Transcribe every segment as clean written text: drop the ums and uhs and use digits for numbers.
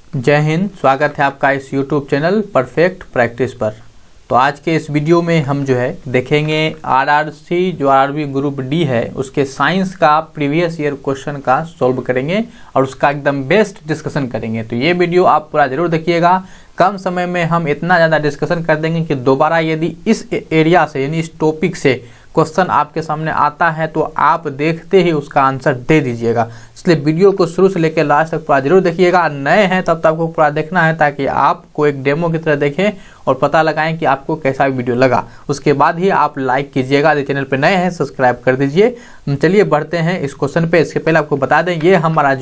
जय हिंद। स्वागत है आपका इस YouTube चैनल परफेक्ट प्रैक्टिस पर। तो आज के इस वीडियो में हम जो है देखेंगे आरआरसी जो आरआरबी ग्रुप डी है उसके साइंस का प्रीवियस ईयर क्वेश्चन का सॉल्व करेंगे और उसका एकदम बेस्ट डिस्कशन करेंगे। तो ये वीडियो आप पूरा जरूर देखिएगा। कम समय में हम इतना ज़्यादा डिस्कशन कर देंगे कि दोबारा यदि इस एरिया से यानी इस टॉपिक से क्वेश्चन आपके सामने आता है तो आप देखते ही उसका आंसर दे दीजिएगा। इसलिए वीडियो को शुरू से लेकर लास्ट तक पूरा जरूर देखिएगा। नए हैं तब तक आपको पूरा देखना है ताकि आपको एक डेमो की तरह देखें और पता लगाएं कि आपको कैसा वीडियो लगा। उसके बाद ही आप लाइक कीजिएगा। यदि चैनल पर नए हैं सब्सक्राइब कर दीजिए। चलिए बढ़ते हैं इस क्वेश्चन पे। इसके पहले आपको बता दें ये हमारा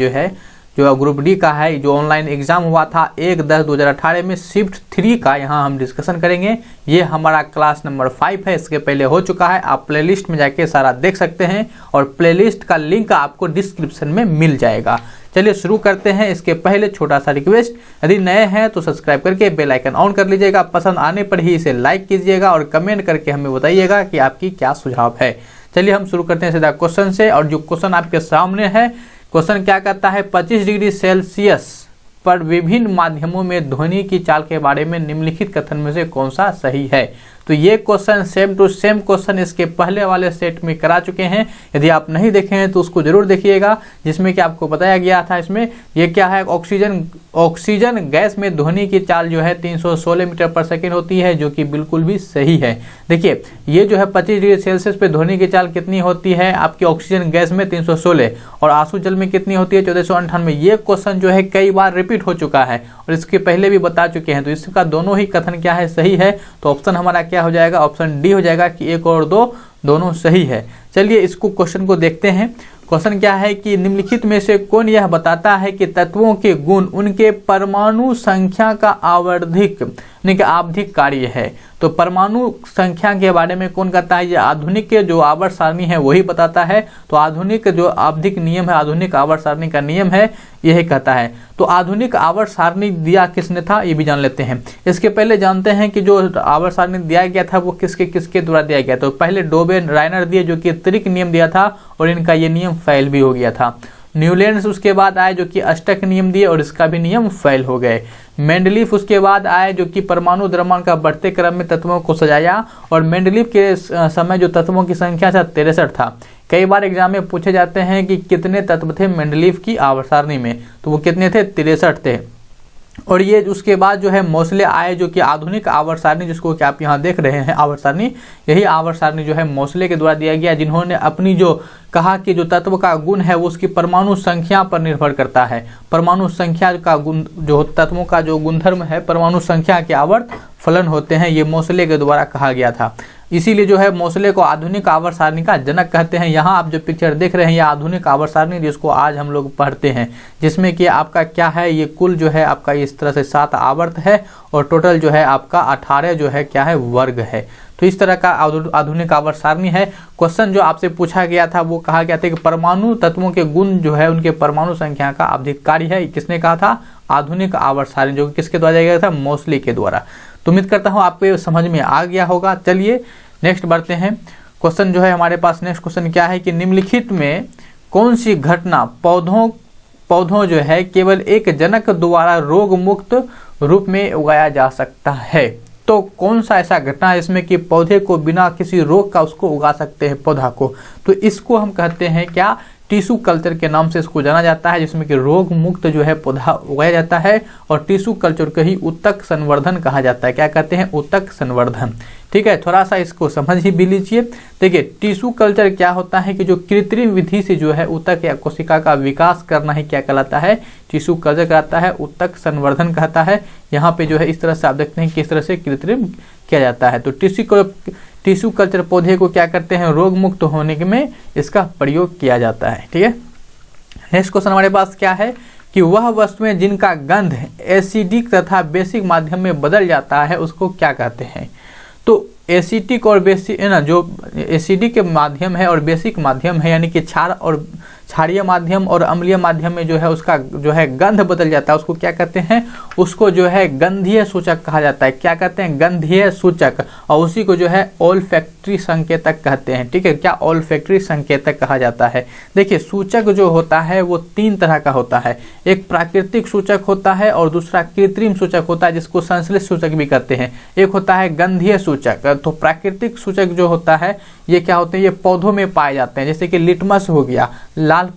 जो ग्रुप डी का है जो ऑनलाइन एग्जाम हुआ था 1/10/2018 में शिफ्ट 3 का यहाँ हम डिस्कशन करेंगे। ये हमारा क्लास नंबर 5 है। इसके पहले हो चुका है। आप प्लेलिस्ट में जाके सारा देख सकते हैं और प्लेलिस्ट का लिंक आपको डिस्क्रिप्शन में मिल जाएगा। चलिए शुरू करते हैं। इसके पहले छोटा सा रिक्वेस्ट, यदि नए हैं तो सब्सक्राइब करके बेल आइकन ऑन कर लीजिएगा। पसंद आने पर ही इसे लाइक कीजिएगा और कमेंट करके हमें बताइएगा कि आपकी क्या सुझाव है। चलिए हम शुरू करते हैं सीधा क्वेश्चन से। और जो क्वेश्चन आपके सामने है, क्वेश्चन क्या कहता है, 25 डिग्री सेल्सियस पर विभिन्न माध्यमों में ध्वनि की चाल के बारे में निम्नलिखित कथन में से कौन सा सही है। तो ये question same to same question इसके पहले वाले सेट में करा चुके हैं। यदि आप नहीं देखे हैं तो उसको जरूर देखिएगा, जिसमें कि आपको बताया गया था। इसमें ये क्या है, ऑक्सीजन गैस में ध्वनि की चाल जो है 316 मीटर पर सेकेंड होती है, जो कि बिल्कुल भी सही है। देखिए ये जो है 25 डिग्री सेल्सियस पे ध्वनि की चाल कितनी होती है आपकी ऑक्सीजन गैस में 316 और आंसू जल में कितनी होती है 1498। ये क्वेश्चन जो है कई बार रिपीट हो चुका है और इसके पहले भी बता चुके हैं। तो इसका दोनों ही कथन क्या है, सही है। तो ऑप्शन हमारा क्या हो जाएगा, ऑप्शन डी हो जाएगा कि 1 और 2 दोनों सही है। चलिए इसको क्वेश्चन को देखते हैं। क्वेश्चन क्या है कि निम्नलिखित में से कौन यह बताता है कि तत्वों के गुण उनके परमाणु संख्या का आवधिक कार्य है। तो परमाणु संख्या के बारे में कौन कहता है, ये आधुनिक के जो आवर्त सारणी है वही बताता है। तो आधुनिक जो आवधिक नियम है, आधुनिक आवर्त सारणी का नियम है, यही कहता है। तो आधुनिक आवर्त सारणी दिया किसने था ये भी जान लेते हैं। इसके पहले जानते हैं कि जो आवर्त सारणी दिया गया था वो किसके द्वारा दिया गया। तो पहले डोबेन राइनर दिए जो कि त्रिक नियम दिया था और इनका ये नियम फेल भी हो गया था। न्यूलैंड्स उसके बाद आए जो कि अष्टक नियम दिए और इसका भी नियम फेल हो गए। मेंडलीफ उसके बाद आए जो कि परमाणु द्रव्यमान का बढ़ते क्रम में तत्वों को सजाया और मेंडलीफ के समय जो तत्वों की संख्या था 63 था। कई बार एग्जाम में पूछे जाते हैं कि कितने तत्व थे मेंडलीफ की आवर्त सारणी में, तो वो कितने थे, 63 थे। और ये उसके बाद जो है मोसले आए जो कि आधुनिक आवर्त सारणी, जिसको कि आप यहाँ देख रहे हैं आवर्त सारणी, यही आवर्त सारणी जो है मोसले के द्वारा दिया गया, जिन्होंने अपनी जो कहा कि जो तत्व का गुण है वो उसकी परमाणु संख्या पर निर्भर करता है। परमाणु संख्या का गुण, जो तत्वों का जो गुणधर्म है परमाणु संख्या के आवर्त फलन होते हैं, ये मोसले के द्वारा कहा गया था। इसीलिए जो है मोसले को आधुनिक आवर्त सारणी का जनक कहते हैं। यहाँ आप जो पिक्चर देख रहे हैं ये आधुनिक आवर्त सारणी जिसको आज हम लोग पढ़ते हैं, जिसमें कि आपका क्या है, ये कुल जो है आपका इस तरह से 7 आवर्त है और टोटल जो है आपका 18 जो है क्या है, वर्ग है। तो इस तरह का आधुनिक आवर्त सारणी है। क्वेश्चन जो आपसे पूछा गया था वो कहा गया था कि परमाणु तत्वों के गुण जो है उनके परमाणु संख्या का आवधिक कार्य है। किसने कहा था, आधुनिक आवर्त सारणी, जो कि किसके द्वारा दिया गया था, मोसले के द्वारा। तो उम्मीद करता हूँ आपको समझ में आ गया होगा। चलिए नेक्स्ट बढ़ते हैं। क्वेश्चन जो है हमारे पास नेक्स्ट क्वेश्चन क्या है कि निम्नलिखित में कौन सी घटना पौधों जो है केवल एक जनक द्वारा रोग मुक्त रूप में उगाया जा सकता है। तो कौन सा ऐसा घटना है इसमें कि पौधे को बिना किसी रोग का उसको उगा सकते हैं पौधा को। तो इसको हम कहते हैं क्या, टिश्यू कल्चर के नाम से इसको जाना जाता है, जिसमें कि रोग मुक्त जो है पौधा उगाया जाता है। और टिश्यू कल्चर को ही उत्तक संवर्धन कहा जाता है। क्या कहते हैं, उत्तक संवर्धन। ठीक है, थोड़ा सा इसको समझ ही भी लीजिए। देखिए टिश्यू कल्चर क्या होता है कि जो कृत्रिम विधि से जो है उत्तक या कोशिका का विकास करना ही क्या कहलाता है, टिश्यू कल्चर कहलाता है, उत्तक संवर्धन कहता है। यहाँ पे जो है इस तरह से आप देखते हैं किस तरह से कृत्रिम किया जाता है। तो टिश्यू कल्चर पौधे को क्या करते हैं, रोग मुक्त होने में इसका प्रयोग किया जाता है। ठीक है, नेक्स्ट क्वेश्चन हमारे पास क्या है कि वह वस्तुएं जिनका गंध एसिडिक तथा बेसिक माध्यम में बदल जाता है उसको क्या कहते हैं। तो एसिडिक और बेसिक है ना, जो एसिडिक माध्यम है और बेसिक माध्यम है, यानी कि क्षारीय माध्यम और अम्लीय माध्यम में जो है उसका जो है गंध बदल जाता है, उसको क्या कहते हैं, उसको जो है गंधीय सूचक कहा जाता है। क्या कहते हैं, गंधीय सूचक। और उसी को जो है ओल्फैक्ट ऑल्फैक्टरी संकेतक कहते हैं। ठीक है, क्या ऑल्फैक्टरी संकेतक कहा जाता है। देखिए सूचक जो होता है वो 3 तरह का होता है, एक प्राकृतिक सूचक होता है और दूसरा कृत्रिम सूचक होता है जिसको संश्लेष सूचक भी कहते हैं। एक होता है गंधीय सूचक। तो प्राकृतिक सूचक जो होता है ये क्या होते हैं, ये पौधों में पाए जाते हैं, जैसे कि लिटमस हो गया, लाल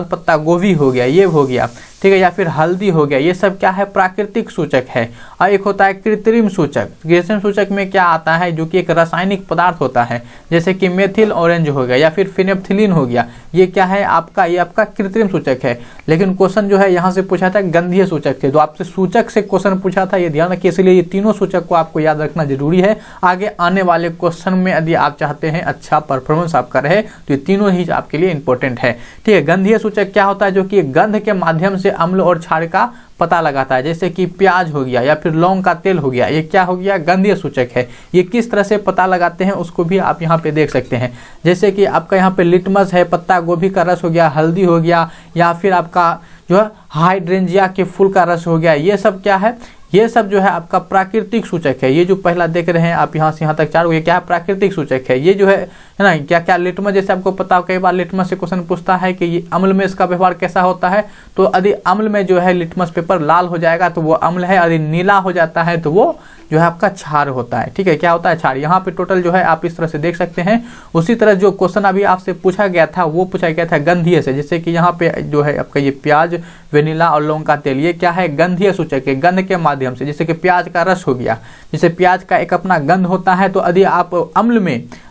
पत्ता गोभी हो गया, ये हो गया, ठीक है, या फिर हल्दी हो गया, ये सब क्या है, प्राकृतिक सूचक है। और एक होता है कृत्रिम सूचक। कृत्रिम सूचक में क्या आता है, जो कि एक रासायनिक पदार्थ होता है, जैसे कि मेथिल ऑरेंज हो गया या फिर फिनेप्थिलीन हो गया, ये क्या है आपका, ये आपका कृत्रिम सूचक है। लेकिन क्वेश्चन जो है यहाँ से पूछा था गंधीय सूचक से, तो आपसे सूचक से क्वेश्चन पूछा था, ये ध्यान रखिए। इसलिए ये तीनों सूचक को आपको याद रखना जरूरी है। आगे आने वाले क्वेश्चन में यदि आप चाहते हैं अच्छा परफॉर्मेंस आपका रहे तो ये तीनों ही आपके लिए इंपॉर्टेंट है। ठीक है, गंधीय सूचक क्या होता है, जो कि गंध के माध्यम से अम्ल और क्षार का पता लगाता है, जैसे कि प्याज हो गया या फिर लौंग का तेल हो गया, ये क्या हो गया, गंधीय सूचक है। ये किस तरह से पता लगाते हैं उसको भी आप यहाँ पे देख सकते हैं, जैसे कि आपका यहाँ पे लिटमस है, पत्ता गोभी का रस हो गया, हल्दी हो गया, या फिर आपका जो है हाइड्रेंजिया के फूल का रस हो गया, ये सब क्या है, ये सब जो है आपका प्राकृतिक सूचक है। ये जो पहला देख रहे हैं आप यहाँ से यहाँ तक 4, ये क्या है, प्राकृतिक सूचक है। ये जो है ना, क्या क्या लिटमस, जैसे आपको पता हो कई बार लिटमस से क्वेश्चन पूछता है कि ये अम्ल में इसका व्यवहार कैसा होता है, तो यदि अम्ल में जो है लिटमस पेपर लाल हो जाएगा तो वो अम्ल है, यदि नीला हो जाता है तो वो जो है आपका क्षार होता है। ठीक है, क्या होता है, क्षार। यहाँ पे टोटल जो है आप इस तरह से देख सकते हैं। उसी तरह जो क्वेश्चन अभी आपसे पूछा गया था वो पूछा गया था गंधीय से, जैसे कि यहाँ पे जो है आपका ये प्याज, वेनिला और लौंग का तेल, ये क्या है, गंधीय सूचक है, गंध के माध्यम से। जैसे कि प्याज का रस हो गया, जैसे प्याज का एक अपना गंध होता है, तो यदि आप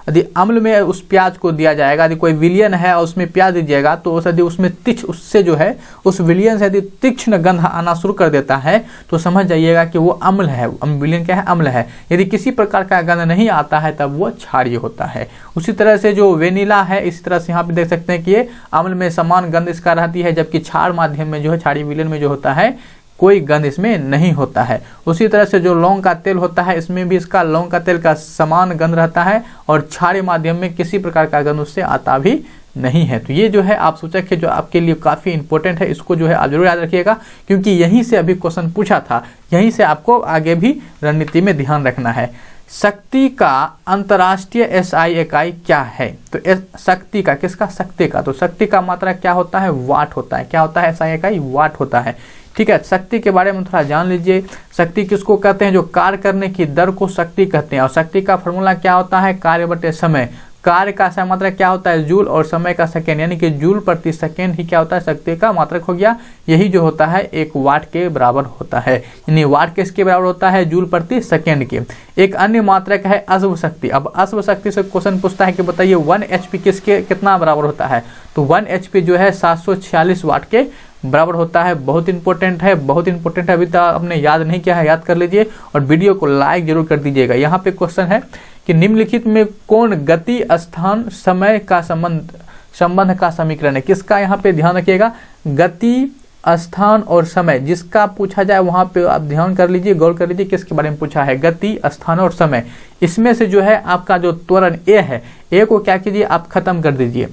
यदि अम्ल में उस प्याज को दिया जाएगा, यदि कोई विलियन है और उसमें प्याज दीजिएगा तो यदि उसमें उससे जो है उस विलियन से यदि तीक्ष्ण गंध आना शुरू कर देता है तो समझ जाइएगा कि वो अम्ल है। विलियन क्या है, अम्ल है। यदि किसी प्रकार का गंध नहीं आता है तब वो क्षारीय होता है। उसी तरह से जो वेनिला है, इस तरह से यहाँ पे देख सकते हैं कि ये अम्ल में समान गंध इसका रहती है, जबकि क्षार माध्यम में जो है, क्षारीय विलियन में जो होता है कोई गंध इसमें नहीं होता है। उसी तरह से जो लौंग का तेल होता है, इसमें भी इसका लौंग का तेल का समान गंध रहता है और क्षारीय माध्यम में किसी प्रकार का गंध उससे आता भी नहीं है। तो ये जो है आप सूचक है जो आपके लिए काफ़ी इंपॉर्टेंट है, इसको जो है आप जरूर याद रखिएगा, क्योंकि यहीं से अभी क्वेश्चन पूछा था, यहीं से आपको आगे भी रणनीति में ध्यान रखना है। शक्ति का अंतर्राष्ट्रीय एसआई इकाई क्या है, तो शक्ति का, किसका, शक्ति का, तो शक्ति का मात्रा क्या होता है, वाट होता है। क्या होता है, एसआई इकाई वाट होता है। ठीक है, शक्ति के बारे में थोड़ा जान लीजिए। शक्ति किसको कहते हैं, जो कार्य करने की दर को शक्ति कहते हैं। और शक्ति का फॉर्मूला क्या होता है, कार्य बटे समय। कार्य का समय मात्रक क्या होता है, जूल, और समय का सेकेंड, यानी कि जूल प्रति सेकेंड ही क्या होता है, शक्ति का मात्रक हो गया। यही जो होता है 1 वाट के बराबर होता है, यानी वाट किसके बराबर होता है, जूल प्रति सेकेंड के। एक अन्य मात्रक है अश्व शक्ति। अब अश्व शक्ति से क्वेश्चन पूछता है कि बताइए 1 HP किसके कितना बराबर होता है, तो 1 HP जो है 746 वाट के बराबर होता है। बहुत इंपॉर्टेंट है, बहुत इंपॉर्टेंट है। अभी तक आपने याद नहीं किया है, याद कर लीजिए और वीडियो को लाइक जरूर कर दीजिएगा। यहाँ पे क्वेश्चन है कि निम्नलिखित में कौन गति, स्थान, समय का संबंध का समीकरण है। किसका, यहाँ पे ध्यान रखिएगा, गति, स्थान और समय, जिसका पूछा जाए वहां पे आप ध्यान कर लीजिए, गौर कर लीजिए किसके बारे में पूछा है, गति, स्थान और समय। इसमें से जो है आपका जो त्वरण ए है, ए को क्या कीजिए, आप खत्म कर दीजिए।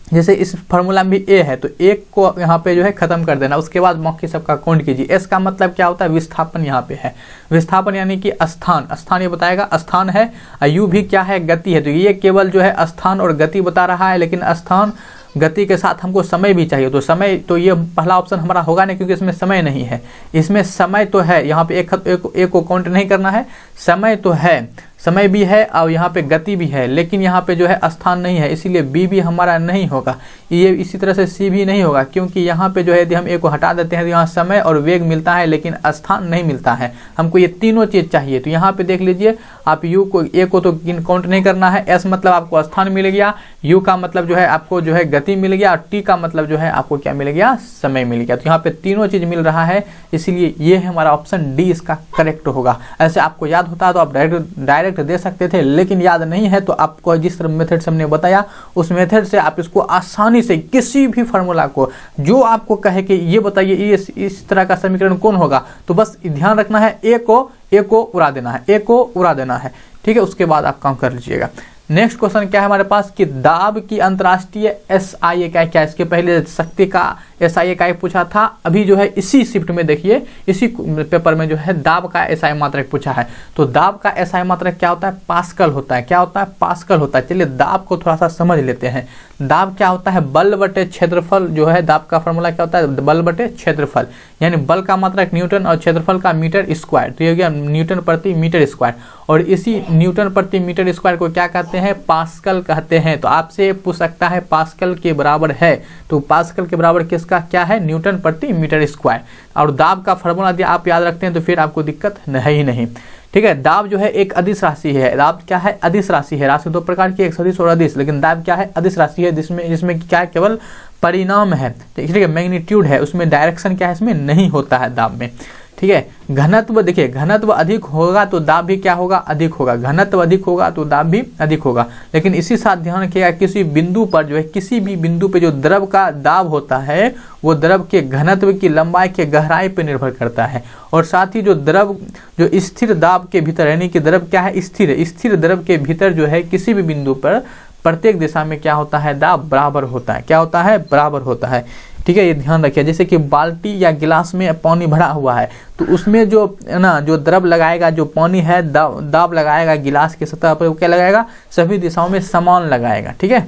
जैसे इस फार्मूला में भी ए है तो एक को यहाँ पे जो है खत्म कर देना, उसके बाद बाकी सबका काउंट कीजिए। एस का मतलब क्या होता है, विस्थापन यहाँ पे है। विस्थापन यानी कि स्थान, स्थान ये बताएगा, स्थान है। यू भी क्या है, गति है। तो ये केवल जो है स्थान और गति बता रहा है, लेकिन स्थान गति के साथ हमको समय भी चाहिए। तो समय, तो ये पहला ऑप्शन हमारा होगा नहीं, क्योंकि इसमें समय नहीं है। इसमें समय तो है, यहाँ पे एक को काउंट नहीं करना है। समय तो है, समय भी है और यहाँ पे गति भी है, लेकिन यहाँ पे जो है स्थान नहीं है, इसीलिए बी भी हमारा नहीं होगा। ये इसी तरह से सी भी नहीं होगा, क्योंकि यहाँ पे जो है यदि हम ए को हटा देते हैं तो यहाँ समय और वेग मिलता है, लेकिन स्थान नहीं मिलता है। हमको ये तीनों चीज़ चाहिए। तो यहाँ पे देख लीजिए आप, यू को, ए को तो काउंट नहीं करना है। एस मतलब आपको स्थान मिल गया, यू का मतलब जो है आपको जो है गति मिल गया, और टी का मतलब जो है आपको क्या मिल गया, समय मिल गया। तो यहाँ पे तीनों चीज़ मिल रहा है, इसीलिए ये है हमारा ऑप्शन डी इसका करेक्ट होगा। ऐसे आपको याद होता है तो आप डायरेक्ट दे सकते थे, लेकिन याद नहीं है तो आपको जिस तरह मेथड से हमने बताया उस मेथड से आप इसको आसानी से किसी भी फार्मूला को, जो आपको कहे कि ये बताइए इस तरह का समीकरण कौन होगा, तो बस ध्यान रखना है ए को उड़ा देना है, ए को उड़ा देना है। ठीक है, उसके बाद आप काम कर लीजिएगा। नेक्स्ट क्वेश्चन क्या है हमारे पास कि दाब की अंतर्राष्ट्रीय एसआई इकाई क्या है। इसके पहले शक्ति का SI इकाई पूछा था। अभी जो है इसी शिफ्ट में देखिए, इसी पेपर में जो है दाब का SI मात्रक पूछा है। तो दाब का SI मात्रक क्या होता है? पास्कल होता है। क्या होता है? पास्कल होता है। चलिए दाब को थोड़ा सा समझ लेते हैं। दाब क्या होता है? बल बटे क्षेत्रफल जो है, दाब का फॉर्मूला क्या होता है? बल बटे क्षेत्रफल, यानी बल का मात्रक न्यूटन और क्षेत्रफल का मीटर स्क्वायर, तो ये हो गया न्यूटन प्रति मीटर स्क्वायर। और इसी न्यूटन प्रति मीटर स्क्वायर को क्या कहते हैं? पास्कल कहते हैं। तो आपसे पूछ सकता है पास्कल के बराबर है, तो पास्कल के बराबर किसका क्या है? न्यूटन प्रति मीटर स्क्वायर। और दाब का फॉर्मूला यदि आप याद रखते हैं तो फिर आपको दिक्कत है ही नहीं। ठीक है, दाब जो है एक अदिश राशि है। दाब क्या है? अदिश राशि है। राशि दो प्रकार की, एक सदिश और अदिश, लेकिन दाब क्या है? अदिश राशि है, जिसमें क्या है? केवल परिणाम है, ठीक है, मैग्नीट्यूड है, उसमें डायरेक्शन क्या है? इसमें नहीं होता है दाब में। ठीक है, घनत्व देखिए, घनत्व अधिक होगा तो दाब भी क्या होगा? अधिक होगा। घनत्व अधिक होगा तो दाब भी अधिक होगा। लेकिन इसी साथ ध्यान रखिएगा, किसी बिंदु पर जो है, किसी भी बिंदु पे जो द्रव का दाब होता है वो द्रव के घनत्व की लंबाई के गहराई पर निर्भर करता है। और साथ ही जो द्रव जो स्थिर दाब के भीतर, यानी कि द्रव क्या है? स्थिर द्रव के भीतर जो है किसी भी बिंदु पर प्रत्येक दिशा में क्या होता है? दाब बराबर होता है। क्या होता है? बराबर होता है। ठीक है, ये ध्यान रखिए। जैसे कि बाल्टी या गिलास में पानी भरा हुआ है, तो उसमें जो जो द्रव लगाएगा, जो पानी है दाब लगाएगा गिलास की सतह पर, वो क्या लगाएगा? सभी दिशाओं में समान लगाएगा। ठीक है,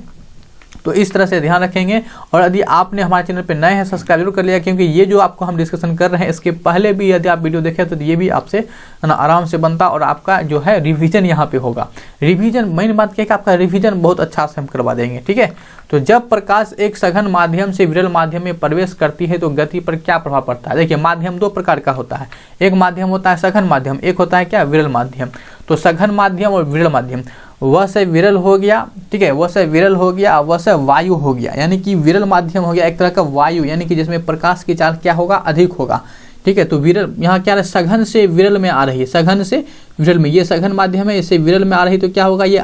तो इस तरह से ध्यान रखेंगे। और यदि आपने हमारे चैनल पे नए हैं, सब्सक्राइब जरूर कर लिया, क्योंकि ये जो आपको हम डिस्कशन कर रहे हैं इसके पहले भी यदि आप वीडियो देखें तो ये भी आपसे आराम से बनता और आपका जो है रिवीजन यहाँ पे होगा। रिवीजन, मेन बात क्या है कि आपका रिवीजन बहुत अच्छा से हम करवा देंगे। ठीक है, तो जब प्रकाश एक सघन माध्यम से विरल माध्यम में प्रवेश करती है तो गति पर क्या प्रभाव पड़ता है? देखिए, माध्यम दो प्रकार का होता है। एक माध्यम होता है सघन माध्यम, एक होता है क्या? विरल माध्यम। तो सघन माध्यम और विरल माध्यम, वह से विरल हो गया, ठीक है, वह से विरल हो गया, वह से वायु हो गया, यानी कि विरल माध्यम हो गया एक तरह का वायु, यानी कि जिसमें प्रकाश की चाल क्या होगा? अधिक होगा। ठीक है, तो विरल यहाँ क्या है? सघन से विरल में आ रही है, सघन से विरल में, ये सघन माध्यम है, इससे विरल में आ रही तो क्या होगा? ये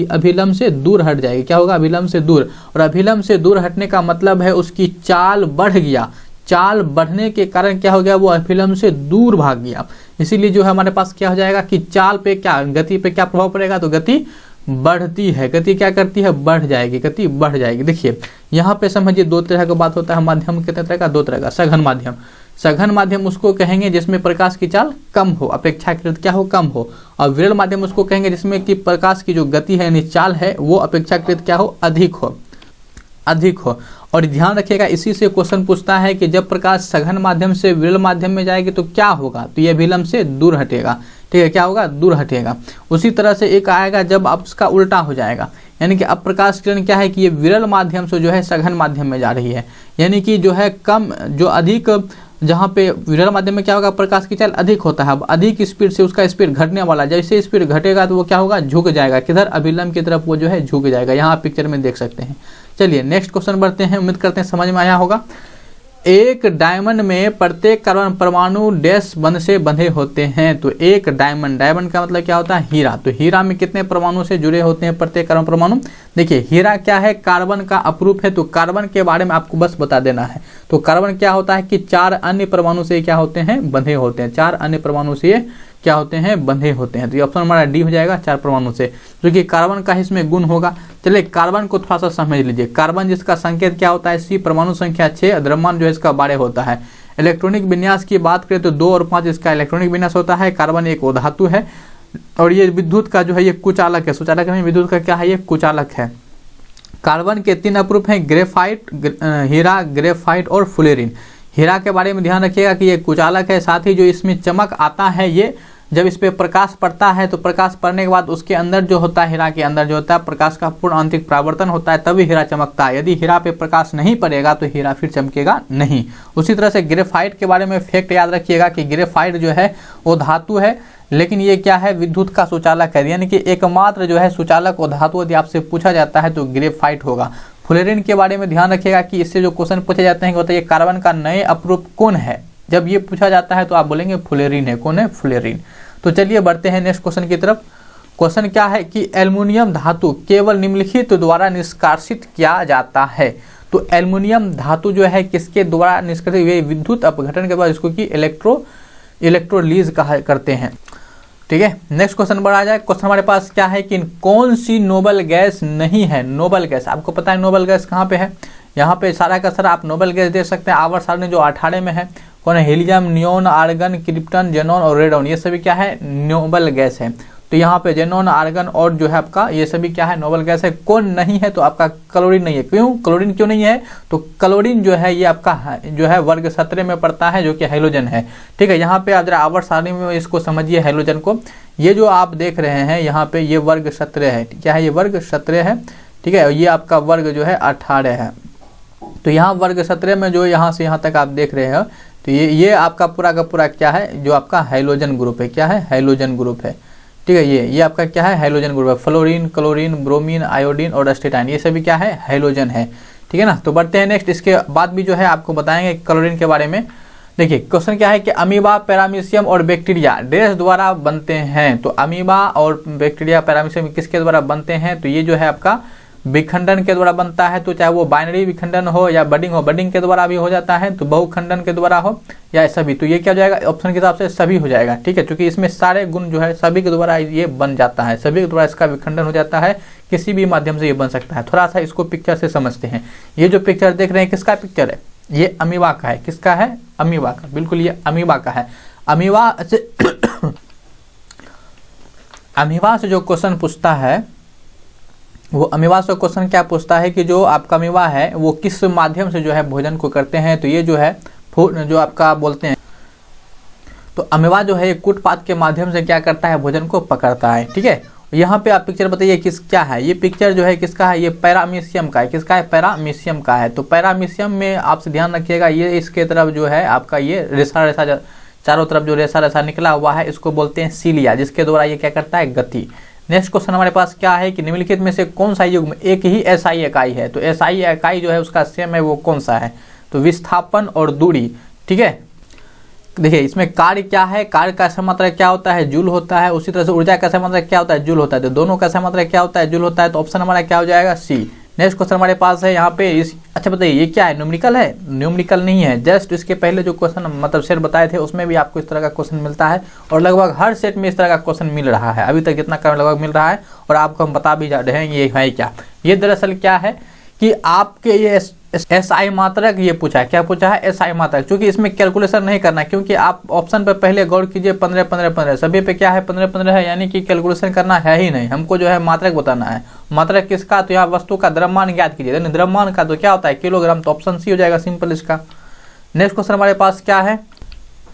अभिलंब से दूर हट जाएगी। क्या होगा? अभिलंब से दूर। और अभिलंब से दूर हटने का मतलब है उसकी चाल बढ़ गया। चाल बढ़ने के कारण क्या हो गया? वो अभिलंब से दूर भाग गया। इसीलिए जो है हमारे पास क्या हो जाएगा कि चाल पे क्या, गति पे क्या प्रभाव पड़ेगा? तो गति बढ़ती है। गति क्या करती है? बढ़ जाएगी, गति बढ़ जाएगी। देखिए यहाँ पे समझिए दो तरह का बात होता है। माध्यम कितने तरह का? दो तरह का। सघन माध्यम, सघन माध्यम उसको कहेंगे जिसमें प्रकाश की चाल कम हो, अपेक्षाकृत क्या हो? कम हो। और विरल माध्यम उसको कहेंगे जिसमें कि प्रकाश की जो गति है यानी चाल है वो अपेक्षाकृत क्या हो? अधिक हो, अधिक हो। और ध्यान रखिएगा, इसी से क्वेश्चन पूछता है कि जब प्रकाश सघन माध्यम से विरल माध्यम में जाएगी तो क्या होगा? तो यह विलंब से दूर हटेगा। ठीक है, क्या होगा? दूर हटेगा। उसी तरह से एक आएगा जब अब उसका उल्टा हो जाएगा, यानी कि अब प्रकाश किरण क्या है कि ये विरल माध्यम से जो है सघन माध्यम में जा रही है, यानी कि जो है कम, जो अधिक, जहाँ पे विरल माध्यम में क्या होगा? प्रकाश की चाल अधिक होता है, अब अधिक स्पीड से उसका स्पीड घटने वाला, जैसे स्पीड घटेगा तो वो क्या होगा? झुक जाएगा। किधर? अभिलंब की तरफ वो जो है झुक जाएगा। यहाँ आप पिक्चर में देख सकते हैं। चलिए नेक्स्ट क्वेश्चन बढ़ते हैं, उम्मीद करते हैं समझ में आया होगा। एक डायमंड में प्रत्येक कार्बन परमाणु डैश बंध से बंधे होते हैं। तो एक डायमंड, डायमंड का मतलब क्या होता है? हीरा। तो हीरा में कितने परमाणु से जुड़े होते हैं प्रत्येक कार्बन परमाणु? देखिए हीरा क्या है? कार्बन का अपरूप है, तो कार्बन के बारे में आपको बस बता देना है। तो कार्बन क्या होता है कि 4 अन्य परमाणु से क्या होते हैं? बंधे होते हैं। 4 अन्य परमाणु से क्या होते हैं? बंधे होते हैं। तो ये ऑप्शन हमारा डी हो जाएगा, 4 परमाणु से, जो कि कार्बन का इसमें गुण होगा। चलिए कार्बन को थोड़ा सा समझ लीजिए। कार्बन जिसका संकेत क्या होता है? सी, परमाणु संख्या 6, द्रव्यमान जो है इसका 12 होता है। इलेक्ट्रॉनिक विन्यास की बात करें तो 2 और 5 इसका इलेक्ट्रॉनिक विन्यास होता है। कार्बन एक धातु है और ये विद्युत का जो है ये कुचालक है। सुचालक में विद्युत का क्या है? ये कुचालक है। कार्बन के 3 अपरूप हैं, ग्रेफाइट, हीरा, ग्रेफाइट और फ्लोरीन। हीरा के बारे में ध्यान रखिएगा कि ये कुचालक है, साथ ही जो इसमें चमक आता है, ये जब इस पे प्रकाश पड़ता है तो प्रकाश पड़ने के बाद उसके अंदर जो होता है, हीरा के अंदर जो होता है, प्रकाश का पूर्ण आंतरिक परावर्तन होता है, तभी हीरा चमकता है। यदि हीरा पे प्रकाश नहीं पड़ेगा तो हीरा फिर चमकेगा नहीं। उसी तरह से ग्रेफाइट के बारे में फैक्ट याद रखिएगा कि ग्रेफाइट जो है वो धातु है, लेकिन ये क्या है? विद्युत का सुचालक है, यानी कि एकमात्र जो है सुचालक और धातु यदि आपसे पूछा जाता है तो ग्रेफाइट होगा। फ्लोरीन के बारे में ध्यान रखिएगा कि इससे जो क्वेश्चन पूछे जाते हैं कि ये कार्बन का नए अपरूप कौन है, जब ये पूछा जाता है तो आप बोलेंगे फ्लोरीन है। कौन है? फ्लोरीन। तो चलिए बढ़ते हैं नेक्स्ट क्वेश्चन की तरफ। क्वेश्चन क्या है कि एल्युमिनियम धातु केवल निम्नलिखित द्वारा निष्कासित किया जाता है। तो एल्युमिनियम धातु जो है किसके द्वारा निष्कासित हुए? विद्युत अपघटन के बाद, इसको कि इलेक्ट्रोलीज कहा करते हैं। ठीक है, नेक्स्ट क्वेश्चन बढ़ा जाए। क्वेश्चन हमारे पास क्या है कि कौन सी नोबल गैस नहीं है? नोबल गैस, आपको पता है नोबल गैस कहाँ पे है? यहाँ पे सारा का सारा आप नोबल गैस देख सकते हैं। आवर्त सारणी जो 18 में है कौन है, helium, neon, argon, krypton, xenon और रेडॉन, ये सभी क्या है, नोबल गैस है। तो यहाँ पे जेनॉन, आर्गन और जो है आपका ये सभी क्या है, नोबल गैस है। कौन नहीं है, तो आपका क्लोरीन नहीं है। क्यों क्लोरीन क्यों नहीं है, तो क्लोरीन जो है ये आपका जो है वर्ग 17 में पड़ता है, जो कि हैलोजन है। ठीक है, यहाँ पे आप जरा आवर्त सारणी में इसको समझिए हैलोजन को। ये जो आप देख रहे हैं यहाँ पे ये वर्ग 17 है, क्या है, ये वर्ग 17 है। ठीक है, ये आपका वर्ग जो है 18 है। तो यहाँ वर्ग 17 में जो यहाँ से यहाँ तक आप देख रहे हैं, तो ये आपका पूरा का पूरा क्या है, जो आपका हैलोजन ग्रुप है। क्या है, हैलोजन ग्रुप है। ठीक है, ये आपका क्या है, हैलोजन ग्रुप है। फ्लोरीन, क्लोरीन, ब्रोमीन, आयोडीन और एस्टेटाइन, ये सभी क्या है, हैलोजन है। ठीक है ना। तो बढ़ते हैं नेक्स्ट, इसके बाद भी जो है आपको बताएंगे क्लोरीन के बारे में। देखिए क्वेश्चन क्या है कि अमीबा, पैरामीशियम और बैक्टीरिया डैश द्वारा बनते हैं। तो अमीबा और बैक्टीरिया, पैरामीशियम किसके द्वारा बनते हैं, तो ये जो है आपका विखंडन के द्वारा बनता है। तो चाहे वो बाइनरी विखंडन हो या बडिंग हो, बडिंग के द्वारा भी हो जाता है, तो बहुखंडन के द्वारा हो या सभी, तो ये क्या हो जाएगा, ऑप्शन के हिसाब से सभी हो जाएगा। ठीक है, क्योंकि इसमें सारे गुण जो है सभी के द्वारा ये बन जाता है, सभी के द्वारा इसका विखंडन हो जाता है, किसी भी माध्यम से ये बन सकता है। थोड़ा सा इसको पिक्चर से समझते हैं। ये जो पिक्चर देख रहे हैं किसका पिक्चर है, ये अमीबा का है। किसका है, अमीबा का, बिल्कुल ये अमीबा का है। अमीबा से अमीबा से जो क्वेश्चन पूछता है, वो अमीबा से क्वेश्चन क्या पूछता है कि जो आपका अमीबा है वो किस माध्यम से जो है भोजन को करते हैं। तो ये जो है जो आपका बोलते हैं, तो अमीबा जो है कूटपात के माध्यम से क्या करता है, भोजन को पकड़ता है। ठीक है, यहाँ पे आप पिक्चर बताइए किस क्या है, ये पिक्चर जो है किसका है, ये पैरामीशियम का है। किसका है, पैरामीशियम का है। तो पैरामीशियम में आपसे ध्यान रखिएगा, ये इसके तरफ जो है आपका ये रेसा रेसा चारों तरफ जो रेसा रेसा निकला हुआ है, इसको बोलते हैं सीलिया, जिसके द्वारा ये क्या करता है, गति। नेक्स्ट क्वेश्चन हमारे पास क्या है कि निम्नलिखित में से कौन सा युग्म एक ही एसआई इकाई है। तो एसआई इकाई जो है उसका सेम है, वो कौन सा है, तो विस्थापन और दूरी। ठीक है, देखिए इसमें कार्य क्या है, कार्य का समात्रक क्या होता है, जूल होता है। उसी तरह से ऊर्जा का समात्रक क्या होता है, जूल होता है। तो दोनों का समात्रक क्या होता है, जूल होता है। तो ऑप्शन हमारा क्या हो जाएगा, सी। नेक्स्ट क्वेश्चन हमारे पास है यहाँ पे अच्छा बताइए ये क्या है, न्यूमेरिकल है, न्यूमेरिकल नहीं है। जस्ट इसके पहले जो क्वेश्चन मतलब सेट बताए थे उसमें भी आपको इस तरह का क्वेश्चन मिलता है, और लगभग हर सेट में इस तरह का क्वेश्चन मिल रहा है। अभी तक जितना काम लगभग मिल रहा है, और आपको हम बता भी जा रहे हैं ये है क्या। ये दरअसल क्या है कि आपके ये एसआई मात्रक ये पूछा है, क्या पूछा है, एसआई मात्रक। क्योंकि इसमें कैलकुलेशन नहीं करना, क्योंकि आप ऑप्शन पर पहले गौर कीजिए, 15 15 15 सभी पे क्या है, 15 15 है, यानी कि कैलकुलेशन करना है ही नहीं। हमको जो है मात्रक बताना है। मात्रक किसका, तो यहाँ वस्तु का द्रव्यमान ज्ञात कीजिए। द्रव्यमान का तो क्या होता है, किलोग्राम, तो ऑप्शन सी हो जाएगा सिंपल इसका। नेक्स्ट क्वेश्चन हमारे पास क्या है,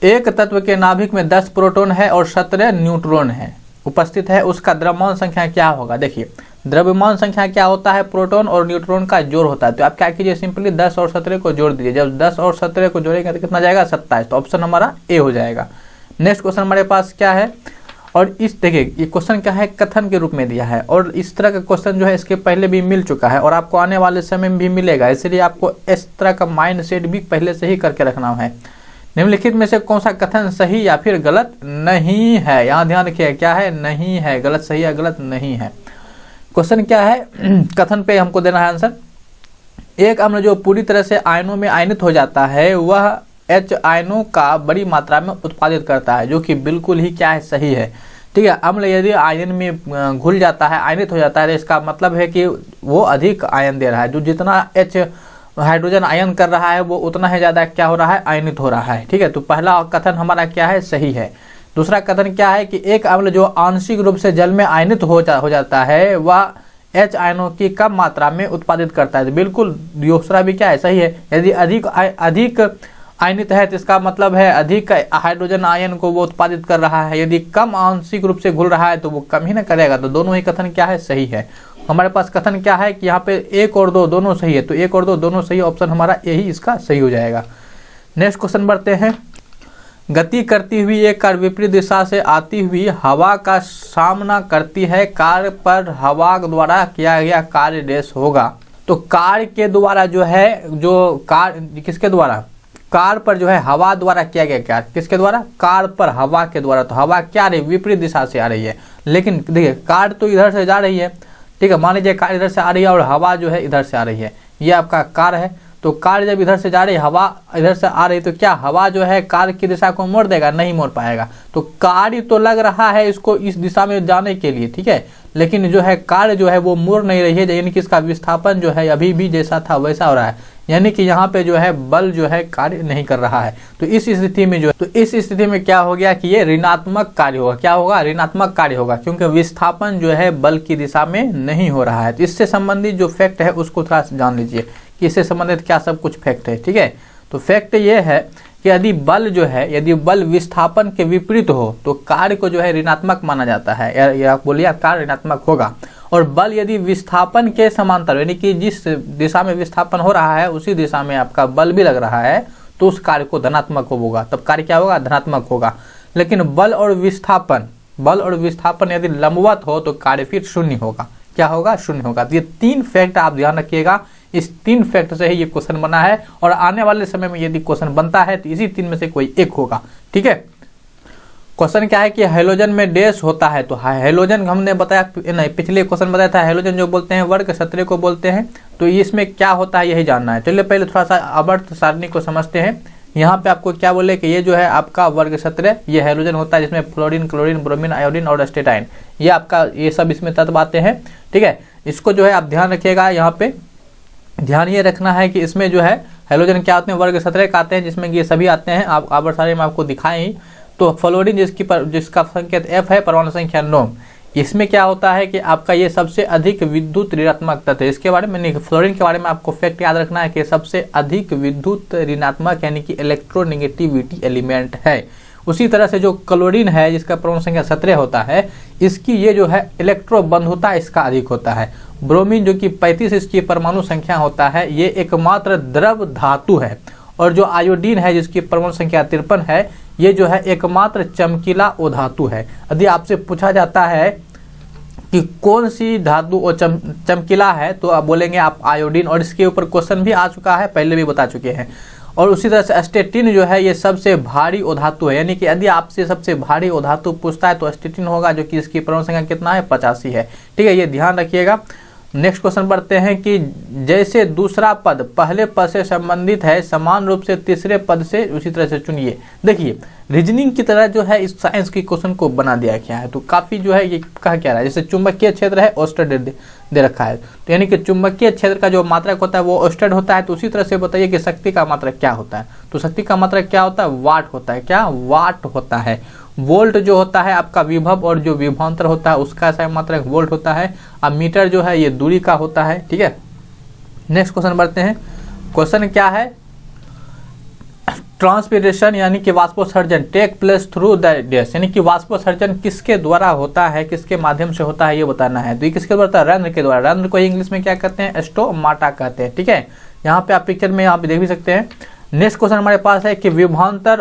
एक तत्व के नाभिक में 10 प्रोटॉन है और 17 न्यूट्रॉन है उपस्थित है, उसका द्रव्यमान संख्या क्या होगा। देखिए द्रव्यमान संख्या क्या होता है, प्रोटॉन और न्यूट्रॉन का जोड़ होता है। तो आप क्या कीजिए, सिंपली 10 और 17 को जोड़ दीजिए। जब 10 और 17 को जोड़ेंगे तो कितना जाएगा, 27। तो ऑप्शन हमारा ए हो जाएगा। नेक्स्ट क्वेश्चन हमारे पास क्या है, और इस देखिए ये क्वेश्चन क्या है, कथन के रूप में दिया है, और इस तरह का क्वेश्चन जो है इसके पहले भी मिल चुका है, और आपको आने वाले समय में भी मिलेगा। इसलिए आपको इस तरह का माइंड सेट भी पहले से ही करके रखना है। निम्नलिखित में से कौन सा कथन सही या फिर गलत नहीं है, यहाँ ध्यान रखिए क्या है, नहीं है, गलत सही या गलत नहीं है। क्वेश्चन क्या है, कथन पे हमको देना है आंसर। एक अम्ल जो पूरी तरह से आयनों में आयनित हो जाता है वह H आयनों का बड़ी मात्रा में उत्पादित करता है, जो कि बिल्कुल ही क्या है, सही है। ठीक है, अम्ल यदि आयन में घुल जाता है, आयनित हो जाता है, तो इसका मतलब है कि वो अधिक आयन दे रहा है। जो जितना H हाइड्रोजन आयन कर रहा है वो उतना ही ज्यादा क्या हो रहा है, आयनित हो रहा है। ठीक है, तो पहला कथन हमारा क्या है, सही है। दूसरा कथन क्या है कि एक अम्ल जो आंशिक रूप से जल में आयनित हो जाता है वह H आयनों की कम मात्रा में उत्पादित करता है। तो बिल्कुल दूसरा भी क्या है, सही है। यदि अधिक आयनित है तो इसका मतलब है अधिक हाइड्रोजन आयन को वो उत्पादित कर रहा है। यदि कम आंशिक रूप से घुल रहा है तो वो कम ही ना करेगा। तो दोनों ही कथन क्या है, सही है। हमारे पास कथन क्या है कि यहाँ पे 1 और 2 दोनों सही है, तो 1 और 2 दोनों सही, ऑप्शन हमारा यही इसका सही हो जाएगा। नेक्स्ट क्वेश्चन बढ़ते हैं। गति करती हुई एक कार विपरीत दिशा से आती हुई हवा का सामना करती है, कार पर हवा द्वारा किया गया कार्य डैश होगा। तो कार के द्वारा जो है, जो कार किसके द्वारा, कार पर जो है हवा द्वारा किया गया कार्य, किसके द्वारा, कार पर हवा के द्वारा। तो हवा क्या रही, विपरीत दिशा से आ रही है, लेकिन देखिए कार तो इधर से जा रही है। ठीक है, मान लीजिए कार इधर से आ रही है और हवा जो है इधर से आ रही है, ये आपका कार है। तो कार जब इधर से जा रही है, हवा इधर से आ रही, तो क्या हवा जो है कार की दिशा को मोड़ देगा, नहीं मोड़ पाएगा। तो कार्य तो लग रहा है इसको इस दिशा में जाने के लिए, ठीक है, लेकिन जो है कार्य जो है वो मुड़ नहीं रही है, यानी कि इसका विस्थापन जो है अभी भी जैसा था वैसा हो रहा है, यानी कि यहाँ पे जो है बल जो है कार्य नहीं कर रहा है। तो इस स्थिति में क्या हो गया कि ये ऋणात्मक कार्य होगा। क्या होगा? ऋणात्मक कार्य होगा, क्योंकि विस्थापन जो है बल की दिशा में नहीं हो रहा है। तो इससे संबंधित जो फैक्ट है उसको थोड़ा सा जान लीजिए कि इससे संबंधित क्या सब कुछ फैक्ट है। ठीक है, तो फैक्ट ये है कि यदि बल विस्थापन के विपरीत हो तो कार्य को जो है ऋणात्मक माना जाता है, या बोलिए कार्य ऋणात्मक होगा। और बल यदि विस्थापन के समांतर, यानी कि जिस दिशा में विस्थापन हो रहा है उसी दिशा में आपका बल भी लग रहा है, तो उस कार्य को धनात्मक होगा, तब कार्य क्या होगा? धनात्मक होगा। लेकिन बल और विस्थापन यदि लंबवत हो तो कार्य फिर शून्य होगा। क्या होगा? शून्य होगा। तो ये 3 फैक्ट आप ध्यान रखिएगा, इस 3 फैक्ट से ही ये क्वेश्चन बना है, और आने वाले समय में यदि क्वेश्चन बनता है तो इसी 3 में से कोई एक होगा। ठीक है, क्वेश्चन क्या है कि हैलोजन में डैश होता है। तो हैलोजन हमने बताया, नहीं पिछले क्वेश्चन बताया था, हैलोजन जो बोलते हैं वर्ग क्षत्रिय को बोलते हैं। तो इसमें क्या होता है यही जानना है। चलिए पहले थोड़ा सा आवर्त सारणी को समझते हैं। यहाँ पे आपको क्या बोले कि ये जो है आपका वर्ग क्षत्रिय, ये हैलोजन होता है जिसमें फ्लोरीन, क्लोरीन, ब्रोमीन, आयोडीन और एस्टेटाइन, ये आपका ये सब इसमें तत्व आते हैं। ठीक है, इसको जो है आप ध्यान रखिएगा। यहाँ पे ध्यान ये रखना है कि इसमें जो है हैलोजन क्या होते हैं? वर्ग क्षत्रिय आते हैं, जिसमें ये सभी आते हैं। आप आवर्त सारणी में आपको दिखाए ही। तो फ्लोरीन जिसका संकेत F है, परमाणु संख्या 9, इसमें क्या होता है कि आपका ये सबसे अधिक विद्युत ऋणात्मक तत्व है। इसके बारे में नहीं, फ्लोरीन के बारे में आपको फैक्ट याद रखना है कि सबसे अधिक विद्युत ऋणात्मक यानी कि इलेक्ट्रोनेगेटिविटी एलिमेंट है। उसी तरह से जो क्लोरीन है जिसका परमाणु संख्या 17 होता है, इसकी ये जो है इलेक्ट्रोबंधुता इसका अधिक होता है। ब्रोमीन जो कि 35 इसकी परमाणु संख्या होता है, ये एकमात्र द्रव धातु है। और जो आयोडीन है जिसकी परमाणु संख्या 53 है, ये जो है एकमात्र चमकीला धातु है। यदि आपसे पूछा जाता है कि कौन सी धातु और चमकीला है, तो आप बोलेंगे आप आयोडीन, और इसके ऊपर क्वेश्चन भी आ चुका है, पहले भी बता चुके हैं। और उसी तरह से एस्टेटिन जो है ये सबसे भारी धातु है, यानी कि यदि आपसे सबसे भारी धातु पूछता है तो एस्टेटिन होगा, जो कि इसकी परमाणु संख्या कितना है? 85 है। ठीक है, ये ध्यान रखिएगा। नेक्स्ट क्वेश्चन बढ़ते हैं कि जैसे दूसरा पद पहले पद से संबंधित है, समान रूप से तीसरे पद से उसी तरह से चुनिए। देखिए रीजनिंग की तरह जो है इस साइंस की क्वेश्चन को बना दिया गया है। तो काफी जो है ये कहा क्या रहा है, जैसे चुंबकीय क्षेत्र है ऑस्टेड दे रखा है, तो यानी कि चुंबकीय क्षेत्र का जो मात्रक होता है वो ऑस्टेड होता है। तो उसी तरह से बताइए कि शक्ति का मात्रक क्या होता है। तो शक्ति का मात्रक क्या होता है? वाट होता है। क्या? वाट होता है। वोल्ट जो होता है आपका विभव, और जो विभवांतर होता है उसका सही मात्रक वोल्ट होता है। अब मीटर जो है ये दूरी का होता है। ठीक है, नेक्स्ट क्वेश्चन बढ़ते हैं। क्वेश्चन क्या है? ट्रांसपीरेशन यानी कि वाष्पोत्सर्जन take place through the dash, यानी कि वाष्पोत्सर्जन किसके द्वारा होता है, किसके माध्यम से होता है ये बताना है। तो ये किसके द्वारा? रंध्र के द्वारा। रंध्र को इंग्लिश में क्या कहते हैं? स्टोमाटा कहते हैं। ठीक है, यहाँ पे आप पिक्चर में यहाँ पे देख भी सकते हैं। नेक्स्ट क्वेश्चन हमारे पास है कि विभवांतर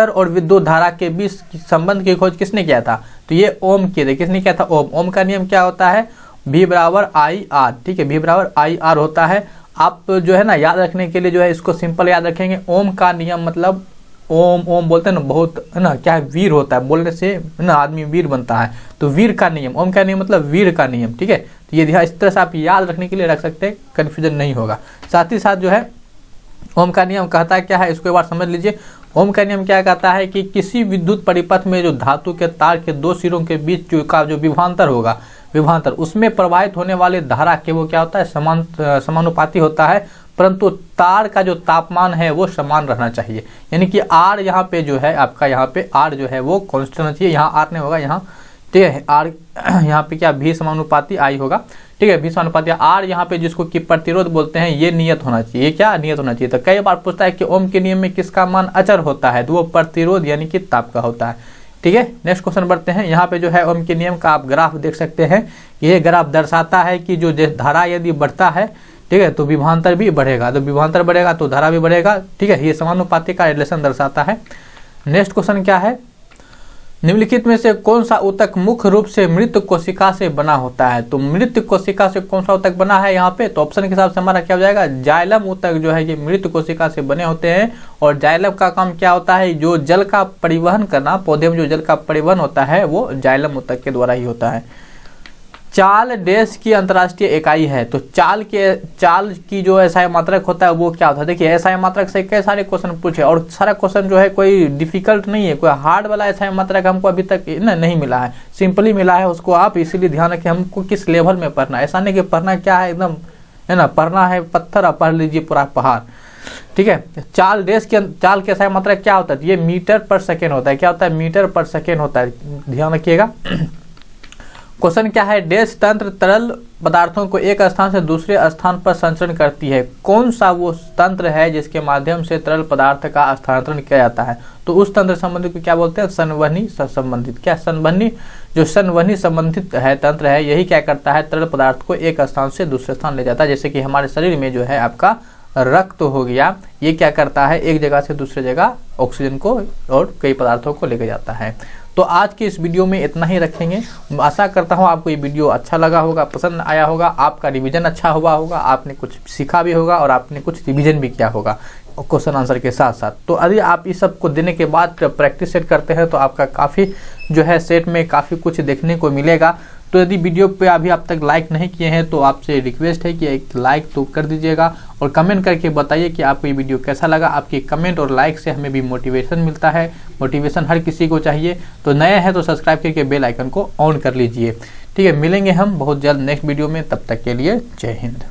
और विद्युत धारा के बीच संबंध की खोज किसने किया था? तो ये ओम किए थे। किसने किया था? ओम का नियम क्या होता है? V बराबर IR। ठीक है, V बराबर IR होता है। आप जो है ना याद रखने के लिए जो है इसको सिंपल याद रखेंगे। ओम का नियम मतलब ओम बोलते हैं ना, बहुत है ना, क्या है? वीर होता है, बोलने से ना आदमी वीर बनता है। तो वीर का नियम, ओम का नियम मतलब वीर का नियम। ठीक है, तो ये इस तरह से आप याद रखने के लिए रख सकते हैं, कन्फ्यूजन नहीं होगा। साथ ही साथ जो है ओम का नियम कहता है क्या है, इसको एक बार समझ लीजिए। ओम का नियम क्या कहता है कि किसी विद्युत परिपथ में जो धातु के तार के 2 सिरों के बीच का जो विभवांतर होगा, उसमें प्रवाहित होने वाले धारा के वो क्या होता है? समानुपाती होता है, परंतु तार का जो तापमान है वो समान रहना चाहिए। यानी कि R यहाँ पे जो है आपका, यहाँ पे R जो है वो कांस्टेंट होना चाहिए। यहाँ R नहीं होगा यहाँ, ठीक है। R यहाँ पे क्या? V समानुपाती I होगा। ठीक है, V समानुपाती R यहाँ पे जिसको कि प्रतिरोध बोलते हैं, ये नियत होना चाहिए। ये क्या? नियत होना चाहिए। तो कई बार पूछता है कि ओम के नियम में किसका मान अचर होता है, तो वो प्रतिरोध यानी कि ताप का होता है। ठीक है, नेक्स्ट क्वेश्चन बढ़ते हैं। यहाँ पे जो है ओम के नियम का आप ग्राफ देख सकते हैं। ये ग्राफ दर्शाता है कि जो धारा यदि बढ़ता है, ठीक है, तो विभवांतर भी बढ़ेगा। तो विभवांतर बढ़ेगा तो धारा भी बढ़ेगा। ठीक है, ये समानुपाती का रिलेशन दर्शाता है। नेक्स्ट क्वेश्चन क्या है? निम्नलिखित में से कौन सा ऊतक मुख्य रूप से मृत कोशिका से बना होता है? तो मृत कोशिका से कौन सा ऊतक बना है यहाँ पे? तो ऑप्शन के हिसाब से हमारा क्या हो जाएगा? जाइलम ऊतक जो है ये मृत कोशिका से बने होते हैं। और जाइलम का काम क्या होता है? जो जल का परिवहन करना, पौधे में जो जल का परिवहन होता है वो जाइलम ऊतक के द्वारा ही होता है। चाल देश की अंतर्राष्ट्रीय इकाई है। तो चाल की जो एसआई मात्रक होता है वो क्या होता है। देखिए एसआई मात्रक से कई सारे क्वेश्चन पूछे और सारा क्वेश्चन जो है कोई डिफिकल्ट नहीं है, कोई हार्ड वाला एसआई मात्रक हमको अभी तक नहीं मिला है, सिंपली मिला है उसको आप इसीलिए ध्यान रखिए हमको किस लेवल में पढ़ना है। ऐसा नहीं कि पढ़ना क्या है एकदम है ना, पढ़ना है पत्थर और पढ़ लीजिए पूरा पहाड़, ठीक है। चाल के एसआई मात्रक क्या होता है, ये मीटर पर सेकेंड होता है। क्या होता है, मीटर पर सेकेंड होता है, ध्यान रखिएगा। क्वेश्चन क्या है, देश तंत्र तरल पदार्थों को एक स्थान से दूसरे स्थान पर संचरण करती है। कौन सा वो तंत्र है जिसके माध्यम से तरल पदार्थ का स्थानांतरण किया जाता है। तो उस तंत्र संबंधित को क्या बोलते हैं, संवहनी संबंधित। क्या संवहनी संबंधित है तंत्र है, यही क्या करता है, तरल पदार्थ को एक स्थान से दूसरे स्थान ले जाता है। जैसे कि हमारे शरीर में जो है आपका रक्त हो गया, ये क्या करता है, एक जगह से दूसरे जगह ऑक्सीजन को और कई पदार्थों को लेकर जाता है। तो आज के इस वीडियो में इतना ही रखेंगे। आशा करता हूँ आपको ये वीडियो अच्छा लगा होगा, पसंद आया होगा, आपका रिवीजन अच्छा हुआ होगा, आपने कुछ सीखा भी होगा और आपने कुछ रिवीजन भी किया होगा क्वेश्चन आंसर के साथ साथ। तो यदि आप इस सब को देने के बाद प्रैक्टिस सेट करते हैं तो आपका काफ़ी जो है सेट में काफ़ी कुछ देखने को मिलेगा। तो यदि वीडियो पे अभी आप तक लाइक नहीं किए हैं तो आपसे रिक्वेस्ट है कि एक लाइक तो कर दीजिएगा और कमेंट करके बताइए कि आपको ये वीडियो कैसा लगा। आपके कमेंट और लाइक से हमें भी मोटिवेशन मिलता है, मोटिवेशन हर किसी को चाहिए। तो नए हैं तो सब्सक्राइब करके बेल आइकन को ऑन कर लीजिए, ठीक है। मिलेंगे हम बहुत जल्द नेक्स्ट वीडियो में, तब तक के लिए जय हिंद।